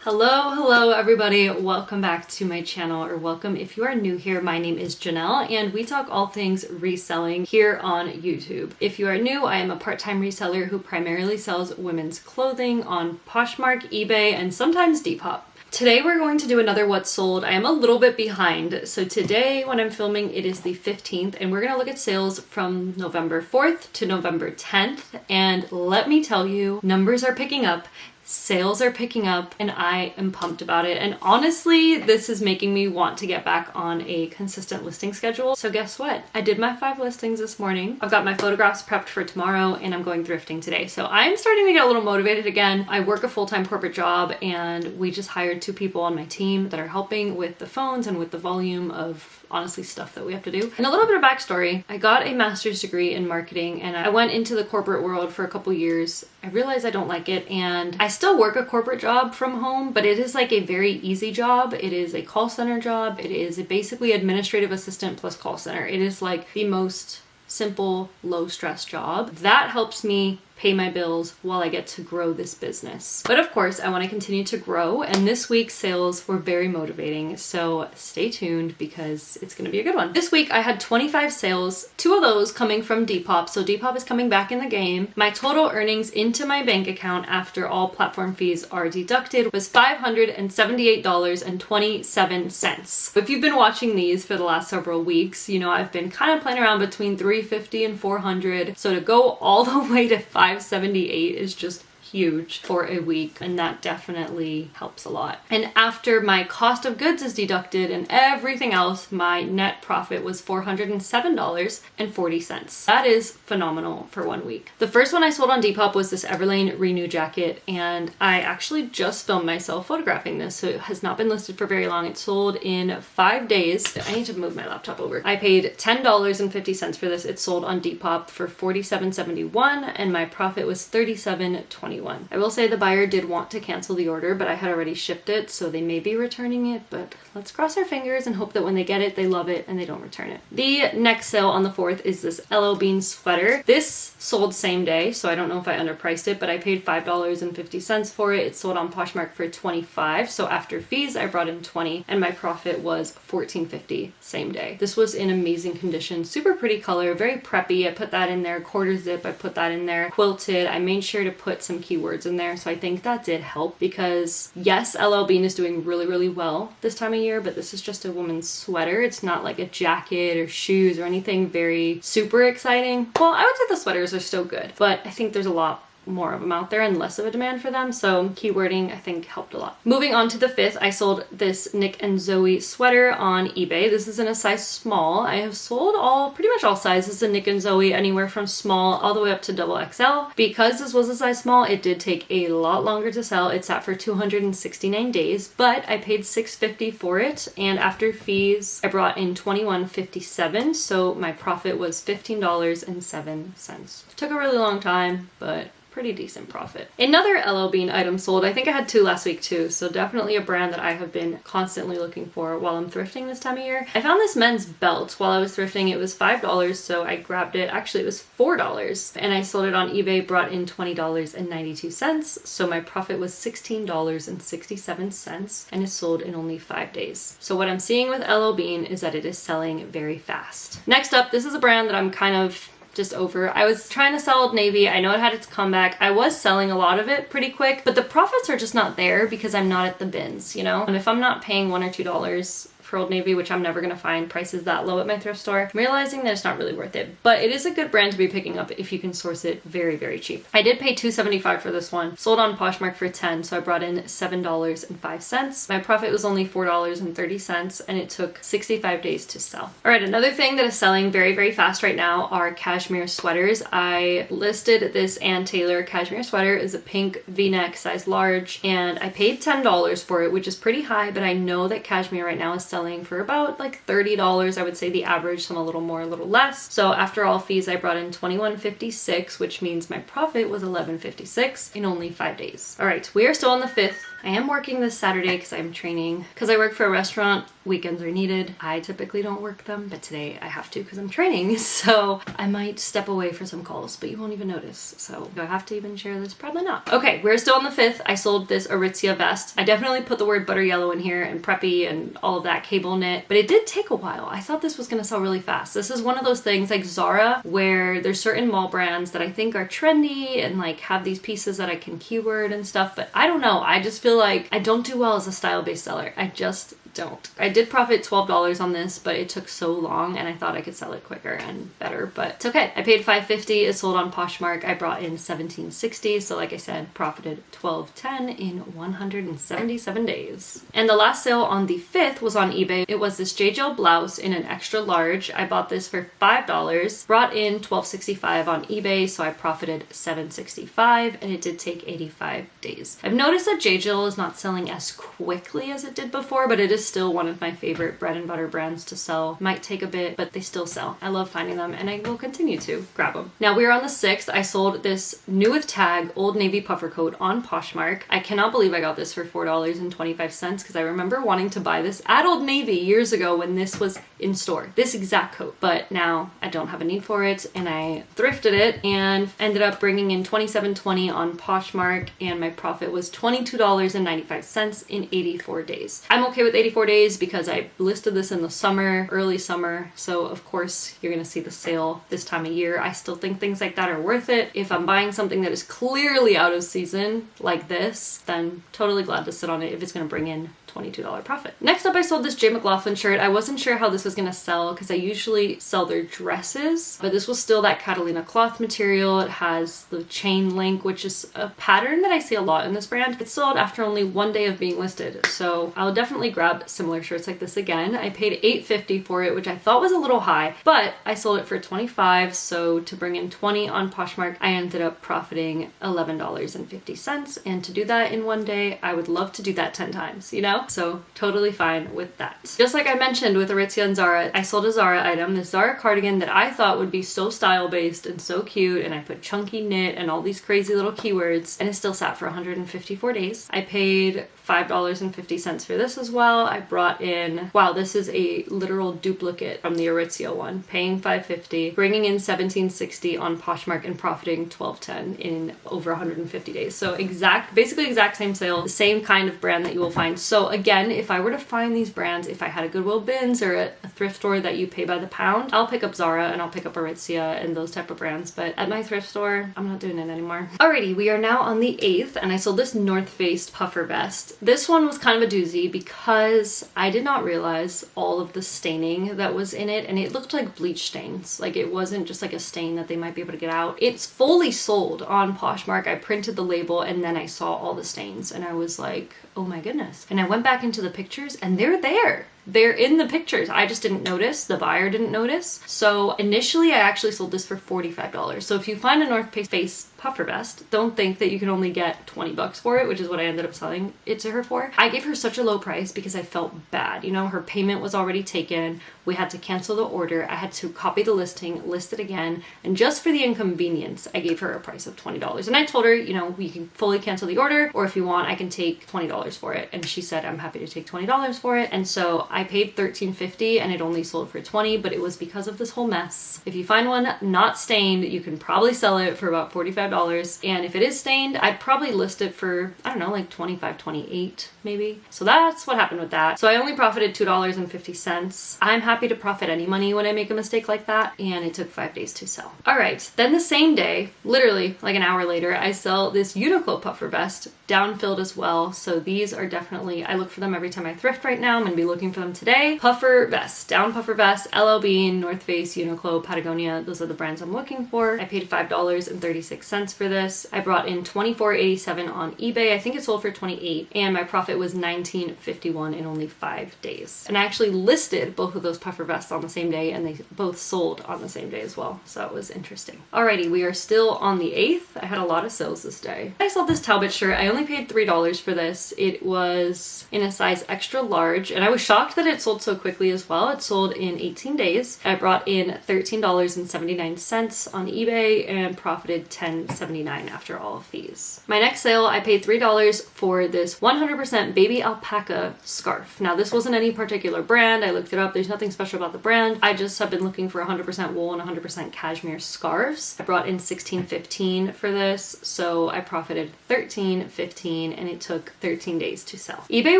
Hello everybody, welcome back to my channel, or welcome if you are new here. My name is Janelle and we talk all things reselling here on YouTube. If you are new, I am a part-time reseller who primarily sells women's clothing on Poshmark, eBay, and sometimes Depop. Today we're going to do another What's Sold. I am a little bit behind. So today when I'm filming, it is the 15th and we're gonna look at sales from November 4th to November 10th. And let me tell you, numbers are picking up. Sales are picking up and I am pumped about it. And honestly, this is making me want to get back on a consistent listing schedule. So guess what? I did my 5 listings this morning. I've got my photographs prepped for tomorrow and I'm going thrifting today. So I'm starting to get a little motivated again. I work a full-time corporate job and we just hired 2 people on my team that are helping with the phones and with the volume of honestly stuff that we have to do. And a little bit of backstory, I got a master's degree in marketing and I went into the corporate world for a couple years. I realized I don't like it and I still work a corporate job from home, but it is like a very easy job. It is a call center job. It is basically administrative assistant plus call center. It is like the most simple, low stress job. That helps me pay my bills while I get to grow this business. But of course, I want to continue to grow, and this week's sales were very motivating, so stay tuned because it's going to be a good one. This week I had 25 sales, 2 of those coming from Depop, so Depop is coming back in the game. My total earnings into my bank account after all platform fees are deducted was $578.27. If you've been watching these for the last several weeks, you know I've been kind of playing around between $350 and $400, so to go all the way to $578 is just huge for a week, and that definitely helps a lot. And after my cost of goods is deducted and everything else, my net profit was $407.40. That is phenomenal for 1 week. The first one I sold on Depop was this Everlane Renew jacket, and I actually just filmed myself photographing this, so it has not been listed for very long. It sold in 5 days. I need to move my laptop over. I paid $10.50 for this. It sold on Depop for $47.71 and my profit was $37.21. I will say the buyer did want to cancel the order, but I had already shipped it, so they may be returning it, but let's cross our fingers and hope that when they get it, they love it and they don't return it. The next sale on the 4th is this LL Bean sweater. This sold same day, so I don't know if I underpriced it, but I paid $5.50 for it. It sold on Poshmark for $25, so after fees, I brought in $20, and my profit was $14.50 same day. This was in amazing condition, super pretty color, very preppy. I put that in there, quarter zip, I put that in there, quilted. I made sure to put some keywords in there, so I think that did help because yes, LL Bean is doing really well this time of year, but this is just a woman's sweater. It's not like a jacket or shoes or anything very super exciting. Well, I would say the sweaters are still good, but I think there's a lot more of them out there and less of a demand for them, so keywording I think helped a lot. Moving on to the 5th, I sold this Nick and Zoe sweater on eBay. This is in a size small. I have sold pretty much all sizes of Nick and Zoe, anywhere from small all the way up to double XL. Because this was a size small, it did take a lot longer to sell. It sat for 269 days, but I paid $6.50 for it, and after fees I brought in $21.57, so my profit was $15.07. Took a really long time, but pretty decent profit. Another LL Bean item sold. I think I had 2 last week too, so definitely a brand that I have been constantly looking for while I'm thrifting this time of year. I found this men's belt while I was thrifting. It was $5, so I grabbed it. Actually, it was $4, and I sold it on eBay, brought in $20.92, so my profit was $16.67, and it sold in only 5 days. So what I'm seeing with LL Bean is that it is selling very fast. Next up, this is a brand that I'm kind of just over. I was trying to sell Old Navy. I know it had its comeback. I was selling a lot of it pretty quick, but the profits are just not there because I'm not at the bins, you know? And if I'm not paying $1 or $2 for Old Navy, which I'm never gonna find prices that low at my thrift store, I'm realizing that it's not really worth it. But it is a good brand to be picking up if you can source it very cheap. I did pay $2.75 for this one. Sold on Poshmark for $10, so I brought in $7.05. My profit was only $4.30, and it took 65 days to sell. All right, another thing that is selling very fast right now are cashmere sweaters. I listed this Ann Taylor cashmere sweater. Is a pink V-neck, size large, and I paid $10 for it, which is pretty high, but I know that cashmere right now is selling for about like $30. I would say the average, some a little more, a little less. So after all fees, I brought in $21.56, which means my profit was $11.56 in only 5 days. All right, we are still on the 5th. I am working this Saturday because I'm training. Because I work for a restaurant, weekends are needed. I typically don't work them, but today I have to because I'm training. So I might step away for some calls, but you won't even notice. So do I have to even share this? Probably not. Okay, we're still on the 5th. I sold this Aritzia vest. I definitely put the word butter yellow in here and preppy and all of that cable knit, but it did take a while. I thought this was going to sell really fast. This is one of those things like Zara where there's certain mall brands that I think are trendy and like have these pieces that I can keyword and stuff, but I don't know. I just feel like I don't do well as a style-based seller. I just don't. I did profit $12 on this, but it took so long and I thought I could sell it quicker and better, but it's okay. I paid $5.50. It sold on Poshmark. I brought in $17.60. So like I said, profited $12.10 in 177 days. And the last sale on the 5th was on eBay. It was this J.Jill blouse in an extra large. I bought this for $5, brought in $12.65 on eBay. So I profited $7.65 and it did take 85 days. I've noticed that J.Jill is not selling as quickly as it did before, but it is still one of my favorite bread and butter brands to sell. Might take a bit, but they still sell. I love finding them and I will continue to grab them. Now we are on the 6th. I sold this new with tag Old Navy puffer coat on Poshmark. I cannot believe I got this for $4.25 because I remember wanting to buy this at Old Navy years ago when this was in store. This exact coat. But now I don't have a need for it and I thrifted it and ended up bringing in $27.20 on Poshmark and my profit was $22.95 in 84 days. I'm okay with 84 days because I listed this in the summer, early summer. So of course you're going to see the sale this time of year. I still think things like that are worth it. If I'm buying something that is clearly out of season like this, then totally glad to sit on it if it's going to bring in $22 profit. Next up, I sold this J. McLaughlin shirt. I wasn't sure how this was going to sell because I usually sell their dresses, but this was still that Catalina cloth material. It has the chain link, which is a pattern that I see a lot in this brand. It sold after only 1 day of being listed, so I'll definitely grab similar shirts like this again. I paid $8.50 for it, which I thought was a little high, but I sold it for $25, so to bring in $20 on Poshmark, I ended up profiting $11.50, and to do that in 1 day, I would love to do that 10 times, you know? So totally fine with that. Just like I mentioned with Aritzia and Zara, I sold a Zara item, this Zara cardigan that I thought would be so style-based and so cute, and I put chunky knit and all these crazy little keywords, and it still sat for 154 days. I paid $5.50 for this as well. I brought in, wow, this is a literal duplicate from the Aritzia one, paying $5.50, bringing in $17.60 on Poshmark and profiting $12.10 in over 150 days. So basically exact same sale, the same kind of brand that you will find. So again, if I were to find these brands, if I had a Goodwill bins or a thrift store that you pay by the pound, I'll pick up Zara and I'll pick up Aritzia and those type of brands. But at my thrift store, I'm not doing it anymore. Alrighty, we are now on the 8th and I sold this North Face puffer vest. This one was kind of a doozy because I did not realize all of the staining that was in it, and it looked like bleach stains. Like it wasn't just like a stain that they might be able to get out. It's fully sold on Poshmark. I printed the label and then I saw all the stains and I was like, oh my goodness. And I went back into the pictures and they're there. They're in the pictures. I just didn't notice. The buyer didn't notice. So initially I actually sold this for $45. So if you find a North Face puffer vest, don't think that you can only get $20 for it, which is what I ended up selling it to her for. I gave her such a low price because I felt bad. You know, her payment was already taken. We had to cancel the order. I had to copy the listing, list it again. And just for the inconvenience, I gave her a price of $20. And I told her, you know, you can fully cancel the order, or if you want, I can take $20 for it. And she said, I'm happy to take $20 for it. And so I paid $13.50 and it only sold for $20, but it was because of this whole mess. If you find one not stained, you can probably sell it for about $45. And if it is stained, I'd probably list it for, I don't know, like $25, $28 maybe. So that's what happened with that. So I only profited $2.50. I'm happy to profit any money when I make a mistake like that. And it took 5 days to sell. All right. Then the same day, literally like an hour later, I sell this Uniqlo puffer vest, down-filled as well. So these are definitely, I look for them every time I thrift right now. I'm going to be looking for them today. Puffer vest, down puffer vest, LL Bean, North Face, Uniqlo, Patagonia. Those are the brands I'm looking for. I paid $5.36 for this. I brought in $24.87 on eBay. I think it sold for $28, and my profit was $19.51 in only 5 days. And I actually listed both of those puffer vests on the same day, and they both sold on the same day as well. So it was interesting. Alrighty, we are still on the 8th. I had a lot of sales this day. I sold this Talbot shirt. I only paid $3 for this. It was in a size extra large, and I was shocked that it sold so quickly as well. It sold in 18 days. I brought in $13.79 on eBay and profited $10.79 after all fees. My next sale, I paid $3 for this 100% baby alpaca scarf. Now, this wasn't any particular brand. I looked it up. There's nothing special about the brand. I just have been looking for 100% wool and 100% cashmere scarves. I brought in $16.15 for this, so I profited $13.15, and it took 13 days to sell. eBay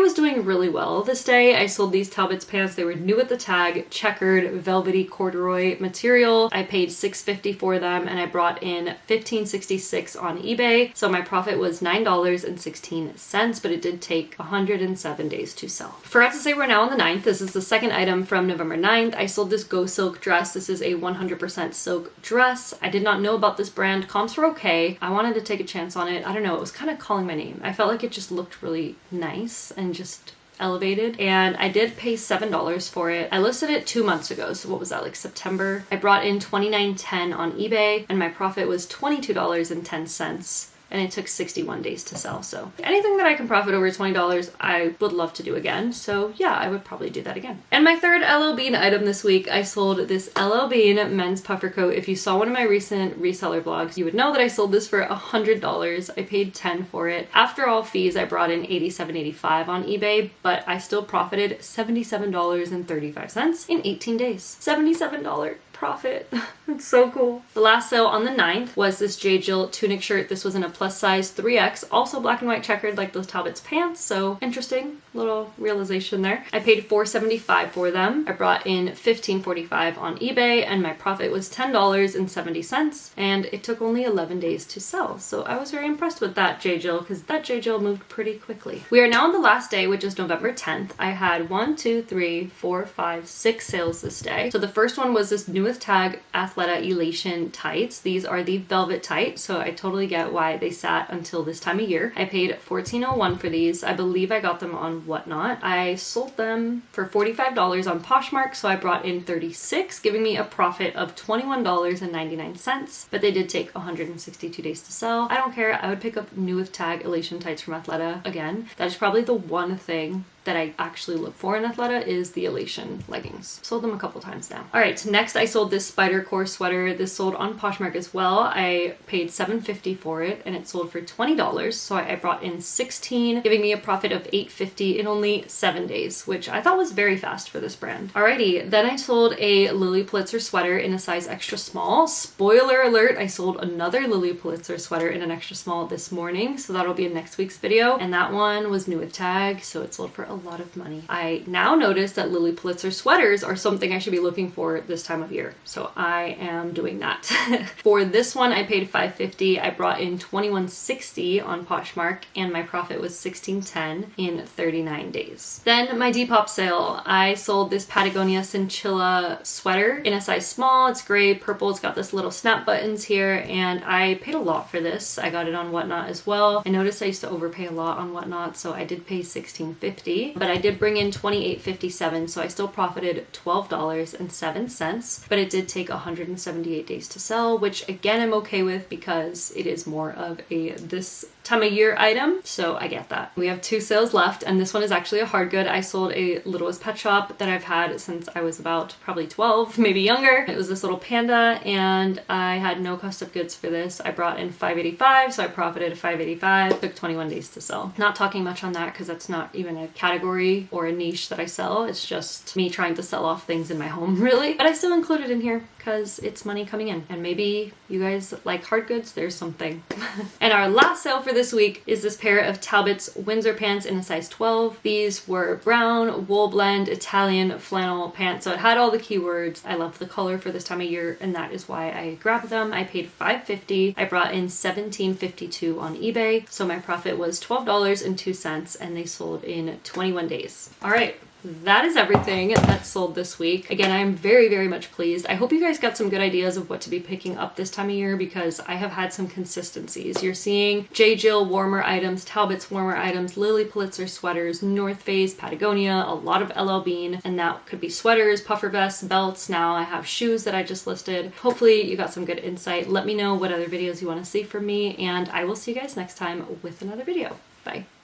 was doing really well this day. I sold these Talbot's pants. They were new at the tag, checkered, velvety corduroy material. I paid $6.50 for them, and I brought in $15.66 on eBay, so my profit was $9.16, but it did take 107 days to sell. Forgot to say we're now on the 9th. This is the second item from November 9th. I sold this Go Silk dress. This is a 100% silk dress. I did not know about this brand. Comps were okay. I wanted to take a chance on it. I don't know, it was kind of calling my name. I felt like it just looked really nice and just elevated, and I did pay $7 for it. I listed it 2 months ago, so what was that, like September? I brought in $29.10 on eBay, and my profit was $22.10. And it took 61 days to sell. So anything that I can profit over $20, I would love to do again. So yeah, I would probably do that again. And my third LL Bean item this week, I sold this LL Bean men's puffer coat. If you saw one of my recent reseller vlogs, you would know that I sold this for $100. I paid $10 for it. After all fees, I brought in $87.85 on eBay, but I still profited $77.35 in 18 days. $77 profit. It's so cool. The last sale on the 9th was this J. Jill tunic shirt. This was in a plus size 3X, also black and white checkered like those Talbot's pants, so interesting little realization there. I paid $4.75 for them. I brought in $15.45 on eBay, and my profit was $10.70, and it took only 11 days to sell. So I was very impressed with that J. Jill, because that J. Jill moved pretty quickly. We are now on the last day, which is November 10th. I had 6 sales this day. So the first one was this new with tag Athleta Elation tights. These are the velvet tight, so I totally get why they sat until this time of year. I paid $14.01 for these. I believe I got them on Whatnot. I sold them for $45 on Poshmark, so I brought in $36, giving me a profit of $21.99, but they did take 162 days to sell. I don't care. I would pick up new with tag Elation tights from Athleta again. That is probably the one thing that I actually look for in Athleta is the Elation leggings. Sold them a couple times now. All right, next I sold this spider core sweater. This sold on Poshmark as well. I paid $7.50 for it, and it sold for $20. So I brought in 16, giving me a profit of $8.50 in only 7 days, which I thought was very fast for this brand. Alrighty, then I sold a Lily Pulitzer sweater in a size extra small. Spoiler alert, I sold another Lily Pulitzer sweater in an extra small this morning, so that'll be in next week's video. And that one was new with tag, so it sold for a lot of money. I now notice that Lily Pulitzer sweaters are something I should be looking for this time of year, so I am doing that. For this one, I paid $5.50. I brought in $21.60 on Poshmark, and my profit was $16.10 in 39 days. Then my Depop sale, I sold this Patagonia Cinchilla sweater in a size small. It's gray, purple. It's got this little snap buttons here, and I paid a lot for this. I got it on Whatnot as well. I noticed I used to overpay a lot on Whatnot, so I did pay $16.50. But I did bring in $28.57, so I still profited $12.07, but it did take 178 days to sell, which again I'm okay with because it is more of a this time of year item, so I get that. We have 2 sales left, and this one is actually a hard good. I sold a Littlest Pet Shop that I've had since I was about probably 12, maybe younger. It was this little panda, and I had no cost of goods for this. I brought in $5.85, so I profited $5.85. Took 21 days to sell. Not talking much on that because that's not even a category or a niche that I sell. It's just me trying to sell off things in my home, really. But I still include it in here because it's money coming in, and maybe you guys like hard goods. There's something. And our last sale for this week is this pair of Talbot's Windsor pants in a size 12. These were brown, wool blend, Italian flannel pants, so it had all the keywords. I love the color for this time of year, and that is why I grabbed them. I paid $5.50. I brought in $17.52 on eBay, so my profit was $12.02, and they sold in 21 days. All right. That is everything that sold this week. Again, I am very, very much pleased. I hope you guys got some good ideas of what to be picking up this time of year because I have had some consistencies. You're seeing J. Jill warmer items, Talbot's warmer items, Lily Pulitzer sweaters, North Face, Patagonia, a lot of LL Bean, and that could be sweaters, puffer vests, belts. Now I have shoes that I just listed. Hopefully you got some good insight. Let me know what other videos you want to see from me, and I will see you guys next time with another video. Bye.